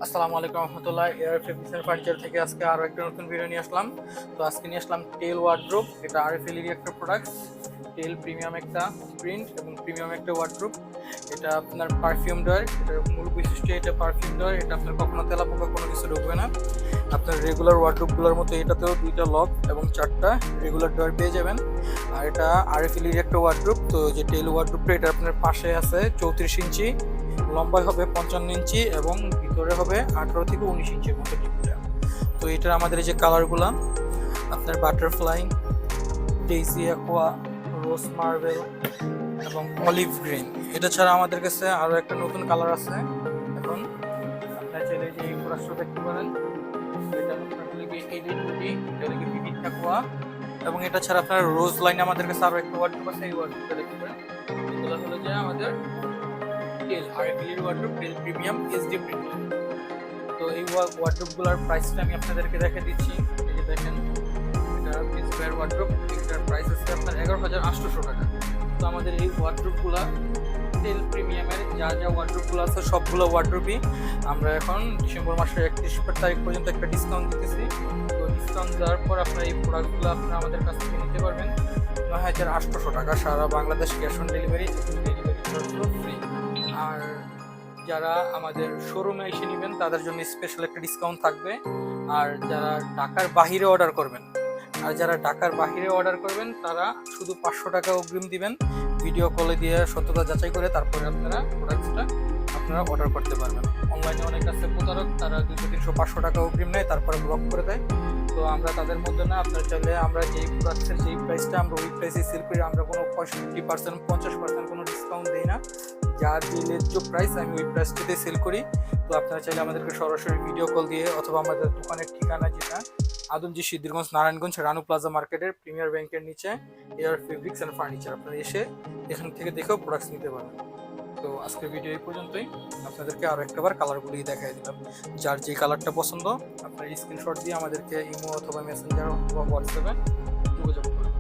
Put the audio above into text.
আসসালামু আলাইকুম রহমতুল্লাহ। Air fabrics and furniture থেকে আজকে আরো একটা নতুন ভিডিও নিয়ে আসলাম। তো আজকে নিয়ে আসলাম টেল ওয়ার্ড্রোব। এটা আরএফএল এর একটা প্রোডাক্ট। টেল প্রিমিয়াম একটা প্রিন্ট এবং প্রিমিয়াম একটা ওয়ার্ড্রোব। এটা আপনার পারফিউম ডয়ার। এটার মূল বৈশিষ্ট্য এটা পারফিউম ডয়ার। এটা আপনার কখনো তেলাপোকা কোনো কিছু ঢুকবে না। আপনার রেগুলার ওয়ার্ড্রোবগুলোর মতো এটাতেও দুইটা লক এবং চারটা রেগুলার ডয়ার পেয়ে যাবেন। আর এটা আরএফএল এর একটা ওয়ার্ড্রোব। তো যে টেল ওয়ার্ড্রোবটা এটা আপনার পাশে আছে 34 ইঞ্চি, লম্বায় হবে 55 ইঞ্চি এবং ভিতরে হবে 18 থেকে 19 ইঞ্চির মতো ডিপটা। তো এটার আমাদের এই যে কালারগুলা আপনার বাটারফ্লাই, ডেইজি অ্যাকোয়া, রোজ মার্বেল এবং অলিভ গ্রিন। এটা ছাড়া আমাদের কাছে আরো একটা নতুন কালার আছে। এখন আপনার চাইলে যে এই প্রোডাক্টটা দেখতে পারেন। এটা আপনার লিগে এডিট ডি, এটা লিগে ভিভিড অ্যাকোয়া এবং এটা ছাড়া আপনার রোজ লাইন আমাদের কাছে আরো একটা ওয়ার্ডরোব আছে। এই ওয়ার্ডরোবটা দেখতে পারেন। এগুলো হলো যে আমাদের টেল আরএফএল ওয়ার্ডরোব, টেল প্রিমিয়াম এইচডি প্রিন্ট। তো এই ওয়ার্ডরোবগুলোর প্রাইসটা আমি আপনাদেরকে দেখে দিচ্ছি। এই যে দেখেন, এটা পিস ওয়্যার ওয়ার্ডরোব। এটার প্রাইস আছে আপনার 11,800 টাকা। তো আমাদের এই ওয়ার্ডরোবগুলো টেল প্রিমিয়ামের যা যা ওয়ার্ডরোবগুলো আছে সবগুলো ওয়ার্ডরোবই আমরা এখন ডিসেম্বর মাসের 31 তারিখ পর্যন্ত একটা ডিসকাউন্ট দিতেছি। তো ডিসকাউন্ট দেওয়ার পর আপনার এই প্রোডাক্টগুলো আপনারা আমাদের কাছ থেকে নিতে পারবেন 9,800 টাকা। সারা বাংলাদেশ ক্যাশ অন ডেলিভারি এবং ডেলিভারি চার্জও ফ্রি। আর যারা আমাদের শোরুমে এসে নেবেন তাদের জন্য স্পেশাল একটা ডিসকাউন্ট থাকবে। আর যারা ঢাকার বাহিরে অর্ডার করবেন তারা শুধু 500 টাকা অগ্রিম দিবেন। ভিডিও কলে দিয়ে সত্যতা যাচাই করে তারপরে আপনারা প্রোডাক্টটা অর্ডার করতে পারবেন। অনলাইনে অনেক আছে প্রতারক, তারা 200, 300, 500 টাকা অগ্রিম নেয়, তারপরে ব্লক করে দেয়। তো আমরা তাদের মধ্যে না। আপনারা চাইলে আমরা যেই প্রোডাক্টের যেই প্রাইসটা আমরা ওই প্রাইসে সেল করি। আমরা কোনো 65%, 50% কোনো ডিসকাউন্ট দিই না। যার যে ন্যায্য প্রাইস আমি ওই প্রাইসটাতে সেল করি। তো আপনারা চাইলে আমাদেরকে সরাসরি ভিডিও কল দিয়ে অথবা আমাদের দোকানের ঠিকানা যেটা আদমজি সিদ্ধিরগঞ্জ নারায়ণগঞ্জ রানু প্লাজা মার্কেটের প্রিমিয়ার ব্যাংকের নিচে এয়ার ফেব্রিক্স অ্যান্ড ফার্নিচার, আপনারা এসে এখান থেকে দেখেও প্রোডাক্টস নিতে পারবেন। তো আজকের ভিডিও এই পর্যন্তই। আপনাদেরকে আরও একটাবার কালারগুলি দেখাই দিলাম। যার যে কালারটা পছন্দ আপনার স্ক্রিনশট দিয়ে আমাদেরকে ইমো অথবা মেসেঞ্জার অথবা হোয়াটসঅ্যাপে যোগাযোগ করুন।